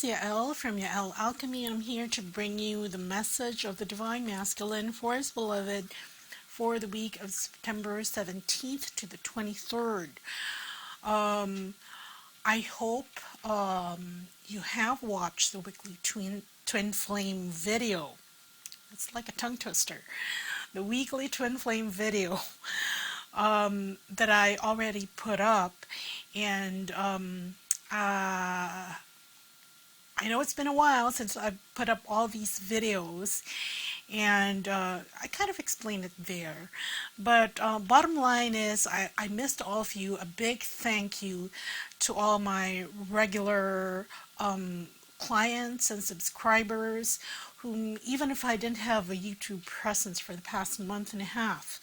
is Yael from Yael Alchemy. I'm here to bring you the message of the Divine Masculine for his beloved for the week of September 17th to the 23rd. I hope you have watched the weekly twin flame video. It's like a tongue twister. The weekly twin flame video that I already put up, and I know it's been a while since I've put up all these videos, and I kind of explained it there. But bottom line is, I missed all of you. A big thank you to all my regular clients and subscribers, whom, even if I didn't have a YouTube presence for the past month and a half,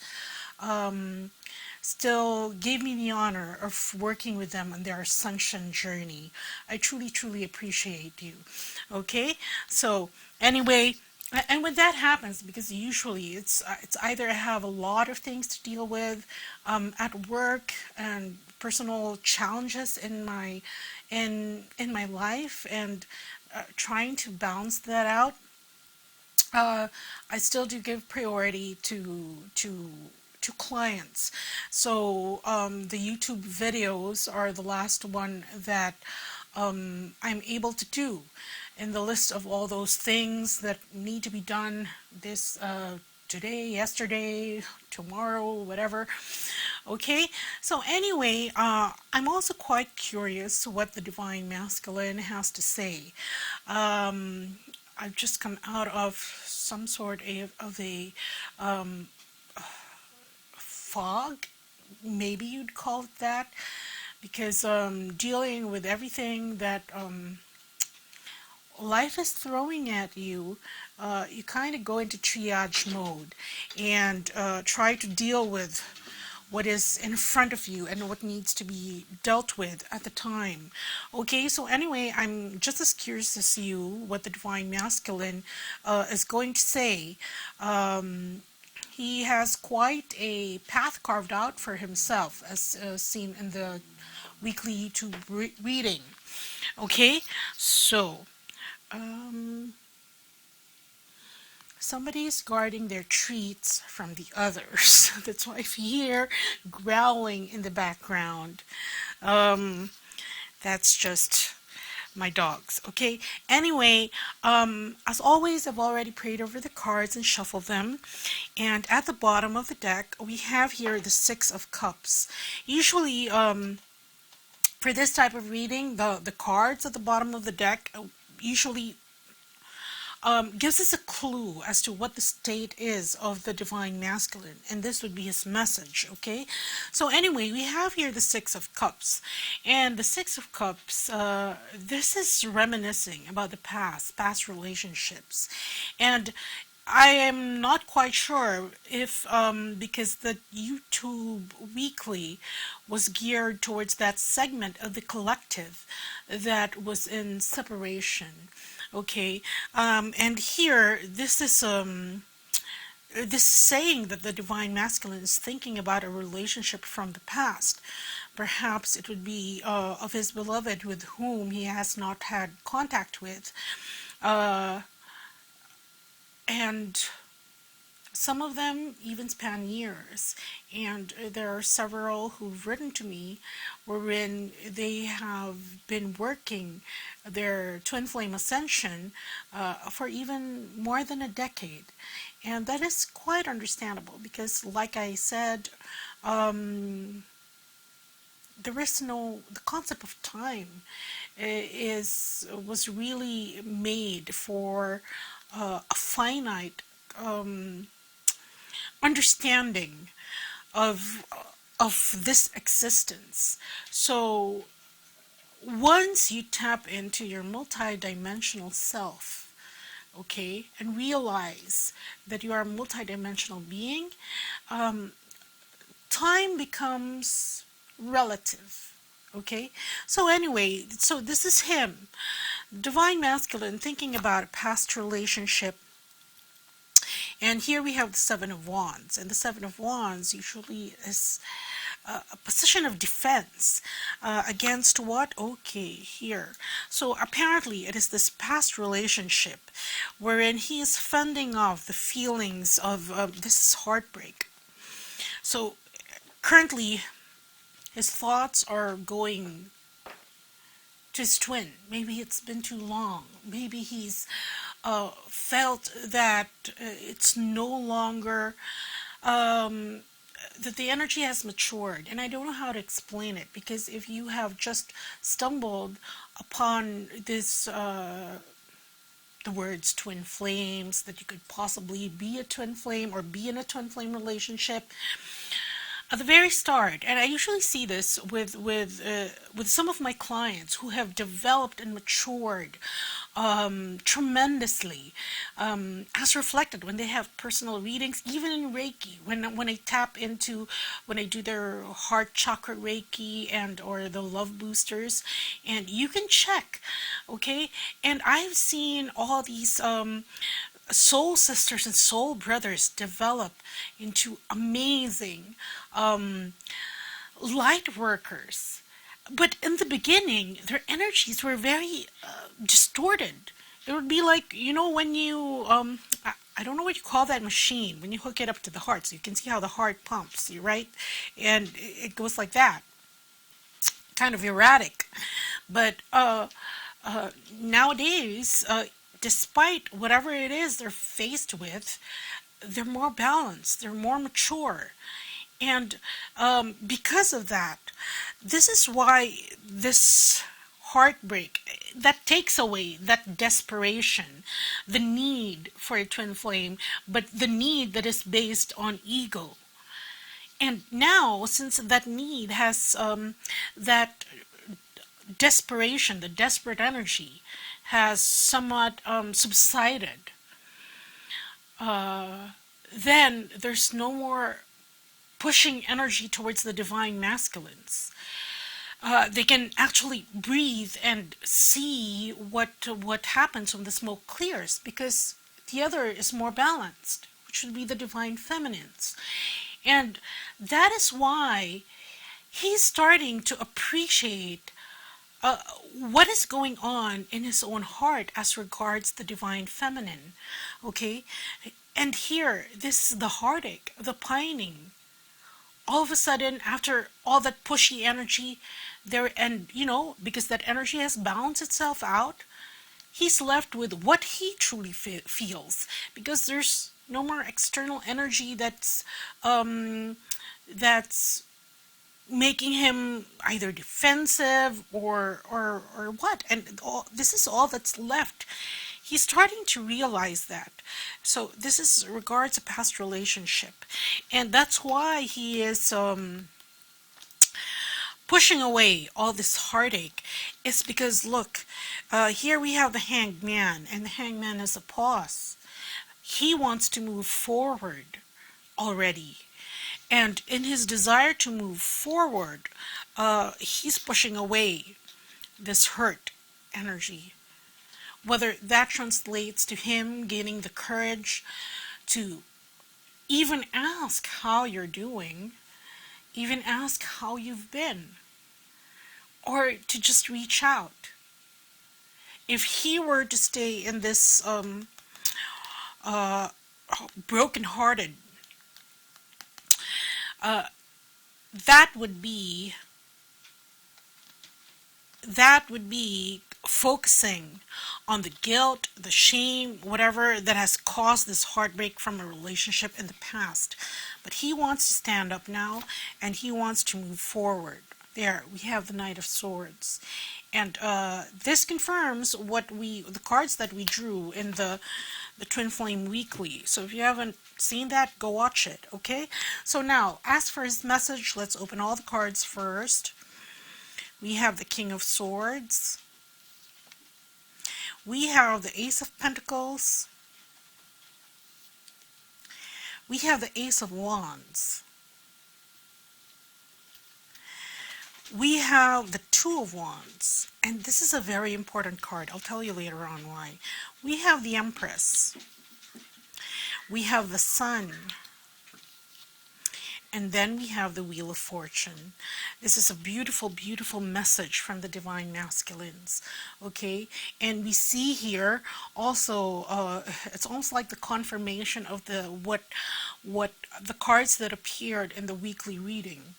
still gave me the honor of working with them on their ascension journey. I truly appreciate you. Okay, so anyway, and when that happens, because usually it's either I have a lot of things to deal with at work and personal challenges in my life, and trying to balance that out, I still do give priority to clients. So the YouTube videos are the last one that I'm able to do in the list of all those things that need to be done this today, yesterday, tomorrow, whatever. Okay, so anyway, I'm also quite curious what the Divine Masculine has to say. I've just come out of some sort of a fog, maybe you'd call it that, because dealing with everything that life is throwing at you, you kind of go into triage mode and try to deal with what is in front of you and what needs to be dealt with at the time. Okay, so anyway, I'm just as curious as you what the Divine Masculine is going to say. He has quite a path carved out for himself, as seen in the weekly YouTube reading. Okay, so somebody's guarding their treats from the others. That's why if you hear growling in the background, that's just my dogs. Okay, anyway, as always, I've already prayed over the cards and shuffled them, and at the bottom of the deck we have here the Six of Cups. Usually for this type of reading, the cards at the bottom of the deck usually gives us a clue as to what the state is of the Divine Masculine, and this would be his message. Okay, so anyway, we have here the Six of Cups, and the Six of Cups, this is reminiscing about the past relationships, and I am not quite sure if because the YouTube weekly was geared towards that segment of the collective that was in separation. Okay, and here this is saying that the Divine Masculine is thinking about a relationship from the past. Perhaps it would be of his beloved with whom he has not had contact with, and some of them even span years, and there are several who've written to me wherein they have been working their twin flame ascension for even more than a decade, and that is quite understandable because, like I said, the concept of time was really made for a finite understanding of this existence. So once you tap into your multidimensional self, okay, and realize that you are a multidimensional being, time becomes relative. Okay, so anyway, so this is him, Divine Masculine, thinking about a past relationship. And here we have the Seven of Wands, and the Seven of Wands usually is a position of defense against what? Okay, here. So apparently it is this past relationship wherein he is fending off the feelings of this heartbreak. So currently his thoughts are going to his twin. Maybe it's been too long. Maybe he's felt that it's no longer that the energy has matured, and I don't know how to explain it, because if you have just stumbled upon this the words twin flames, that you could possibly be a twin flame or be in a twin flame relationship at the very start, and I usually see this with some of my clients who have developed and matured tremendously, as reflected when they have personal readings, even in Reiki. When I tap into, when I do their heart chakra Reiki and or the love boosters, and you can check, okay. And I've seen all these soul sisters and soul brothers develop into amazing light workers. But in the beginning, their energies were very distorted. It would be like, you know, when you, I don't know what you call that machine, when you hook it up to the heart, so you can see how the heart pumps, right? And it goes like that. Kind of erratic. But nowadays, despite whatever it is they're faced with, they're more balanced, they're more mature. And because of that, this is why this heartbreak, that takes away that desperation, the need for a twin flame, but the need that is based on ego. And now, since that need has that desperation, the desperate energy, has somewhat subsided, then there's no more pushing energy towards the divine masculines. They can actually breathe and see what happens when the smoke clears, because the other is more balanced, which would be the divine feminines. And that is why he's starting to appreciate what is going on in his own heart as regards the divine feminine. Okay? And here, this is the heartache, the pining. All of a sudden, after all that pushy energy there, and you know, because that energy has balanced itself out, he's left with what he truly feels, because there's no more external energy that's making him either defensive or what. And this is all that's left. He's starting to realize that. So this is regards a past relationship, and that's why he is pushing away all this heartache. Is because look, here we have the Hanged Man, and the Hanged Man is a pause. He wants to move forward already. And in his desire to move forward, he's pushing away this hurt energy. Whether that translates to him gaining the courage to even ask how you're doing, even ask how you've been, or to just reach out. If he were to stay in this broken-hearted, that would be focusing on the guilt, the shame, whatever that has caused this heartbreak from a relationship in the past. But he wants to stand up now, and he wants to move forward. There, we have the Knight of Swords. And this confirms the cards that we drew in the Twin Flame Weekly. So if you haven't seen that, go watch it, okay? So now, as for his message, let's open all the cards first. We have the King of Swords. We have the Ace of Pentacles. We have the Ace of Wands. We have the Two of Wands. And this is a very important card. I'll tell you later on why. We have the Empress. We have the Sun. And then we have the Wheel of Fortune. This is a beautiful, beautiful message from the Divine Masculines. Okay, and we see here also, it's almost like the confirmation of what the cards that appeared in the weekly reading.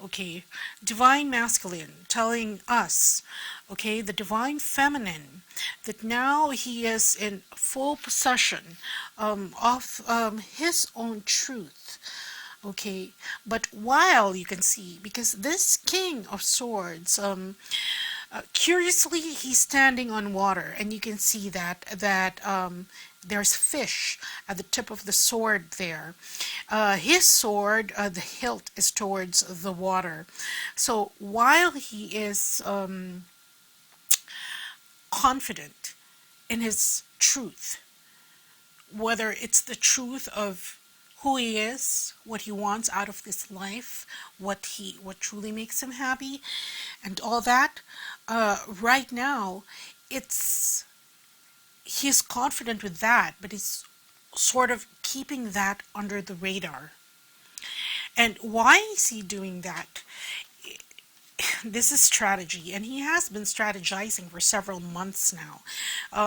Okay, Divine Masculine telling us, okay, the Divine Feminine, that now he is in full possession of his own truth. Okay, but while you can see, because this King of Swords, curiously, he's standing on water, and you can see that there's fish at the tip of the sword there. His sword, the hilt is towards the water. So while he is confident in his truth, whether it's the truth of who he is, what he wants out of this life, what truly makes him happy, and all that, right now he's confident with that, but he's sort of keeping that under the radar. And why is he doing that? This is strategy, and he has been strategizing for several months now.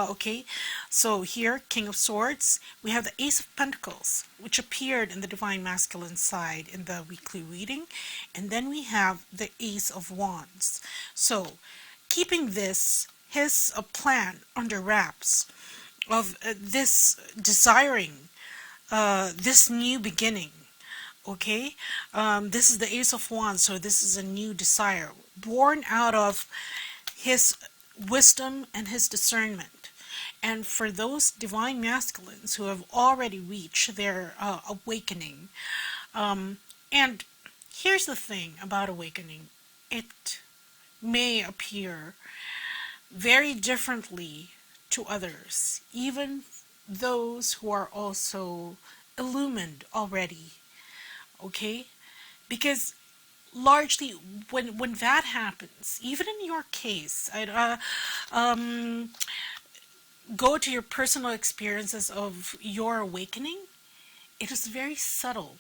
Okay, so here, King of Swords, we have the Ace of Pentacles, which appeared in the Divine Masculine side in the weekly reading, and then we have the Ace of Wands. So, keeping his plan under wraps of this desiring this new beginning. Okay, this is the Ace of Wands, so this is a new desire born out of his wisdom and his discernment. And for those Divine Masculines who have already reached their awakening, and here's the thing about awakening, it may appear very differently to others, even those who are also illumined already. Okay, because largely when that happens, even in your case, I'd go to your personal experiences of your awakening. It is very subtle.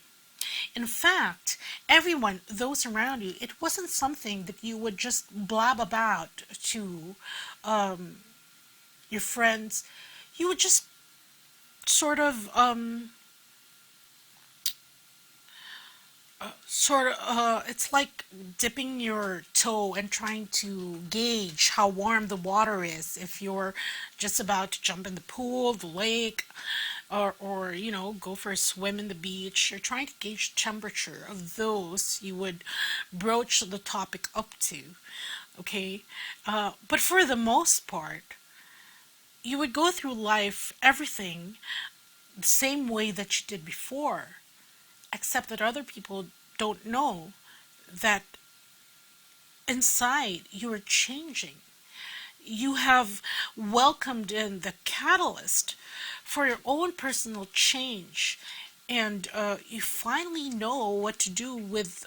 In fact, everyone, those around you, it wasn't something that you would just blab about to your friends. You would just sort of it's like dipping your toe and trying to gauge how warm the water is if you're just about to jump in the pool, the lake, or you know, go for a swim in the beach. You're trying to gauge the temperature of those you would broach the topic up to. Okay, but for the most part, you would go through life, everything, the same way that you did before, except that other people don't know that inside you are changing. You have welcomed in the catalyst for your own personal change, and you finally know what to do with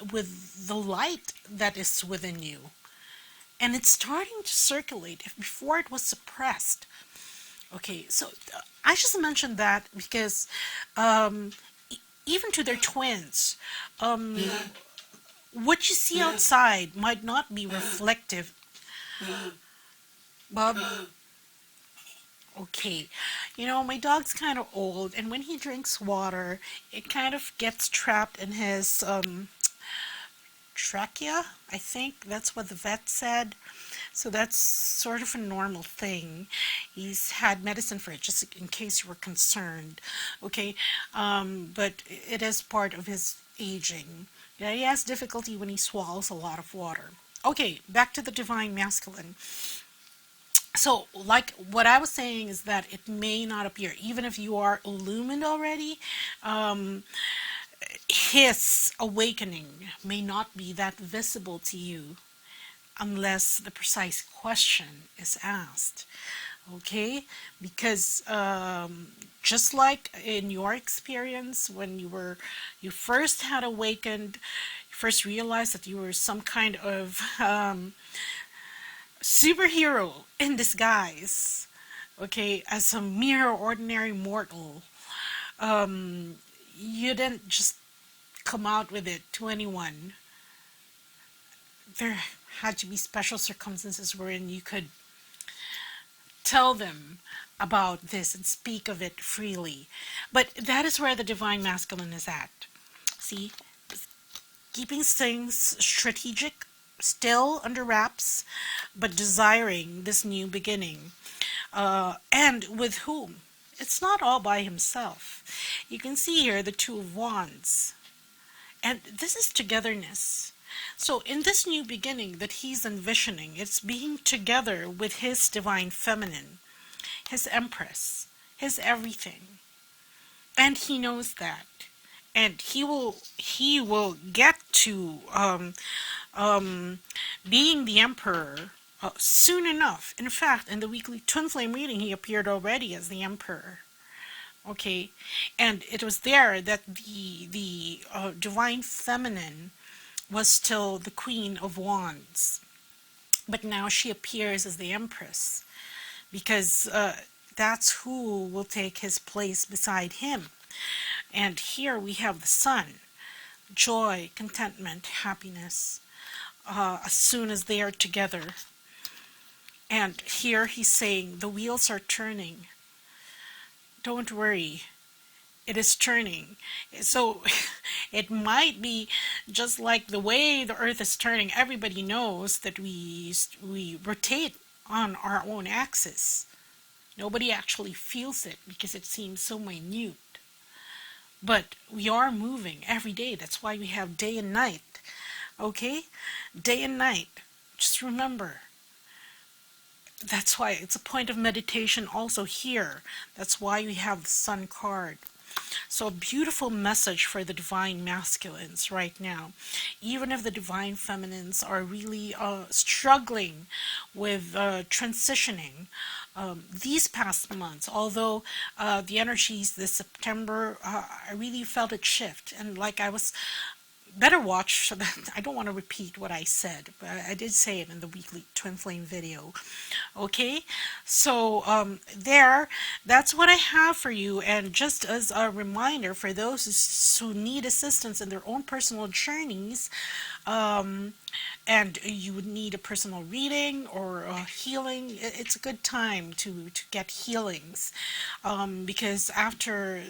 the light that is within you, and it's starting to circulate. If before it was suppressed. Okay, so I just mentioned that because even to their twins, what you see outside might not be reflective. Bob, okay, you know, my dog's kind of old, and when he drinks water, it kind of gets trapped in his trachea. I think that's what the vet said. So that's sort of a normal thing. He's had medicine for it, just in case you were concerned. Okay, but it is part of his aging. Yeah, he has difficulty when he swallows a lot of water. Okay, back to the Divine Masculine. So, like what I was saying is that it may not appear, even if you are illumined already, his awakening may not be that visible to you unless the precise question is asked. Okay, because just like in your experience when you first had awakened, you first realized that you were some kind of superhero in disguise, okay, as a mere ordinary mortal. You didn't just come out with it to anyone. There had to be special circumstances wherein you could tell them about this and speak of it freely. But that is where the divine masculine is at. See, keeping things strategic, still under wraps, but desiring this new beginning. And with whom? It's not all by himself. You can see here the Two of Wands. And this is togetherness. So in this new beginning that he's envisioning, it's being together with his divine feminine, his empress, his everything. And he knows that. And he will get to being the emperor soon enough. In fact, in the weekly twin flame reading, he appeared already as the emperor. Okay, and it was there that the divine feminine was still the Queen of Wands, but now she appears as the Empress, because that's who will take his place beside him. And here we have the Sun, joy, contentment, happiness, as soon as they are together. And here he's saying the wheels are turning. Don't worry, it is turning. So it might be just like the way the earth is turning. Everybody knows that we rotate on our own axis. Nobody actually feels it because it seems so minute. But we are moving every day. That's why we have day and night. Okay? Day and night. Just remember. That's why it's a point of meditation also here. That's why we have the Sun card. So a beautiful message for the divine masculines right now. Even if the divine feminines are really struggling with transitioning these past months, although the energies this September, I really felt it shift. And like I was better watch, so that I don't want to repeat what I said, but I did say it in the weekly twin flame video. Okay, so that's what I have for you. And just as a reminder for those who need assistance in their own personal journeys, and you would need a personal reading or healing, it's a good time to get healings, because after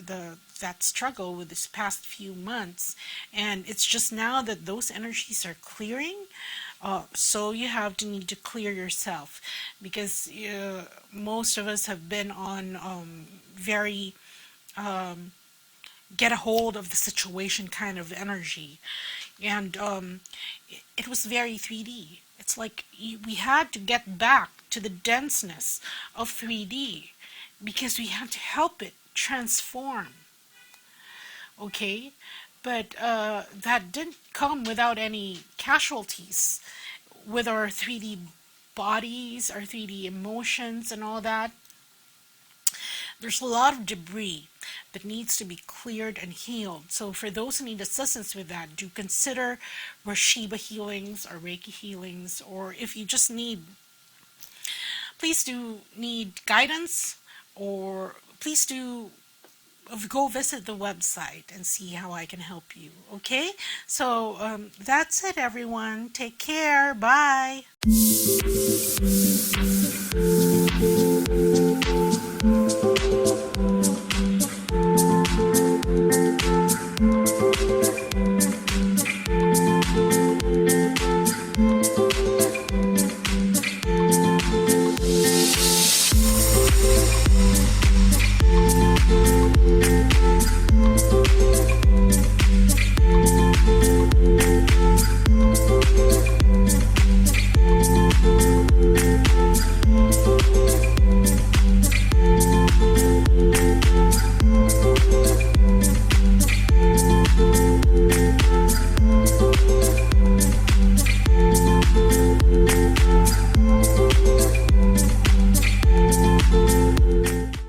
that struggle with this past few months, and it's just now that those energies are clearing, so you have to need to clear yourself, because most of us have been on very get a hold of the situation kind of energy, and it was very 3D. It's like we had to get back to the denseness of 3D because we had to help it transform. Okay, but that didn't come without any casualties with our 3D bodies, our 3D emotions and all that. There's a lot of debris that needs to be cleared and healed. So for those who need assistance with that, do consider RASHEEBA healings or Reiki healings, or if you just please do need guidance, or please do go visit the website and see how I can help you. Okay, so that's it, everyone. Take care. Bye.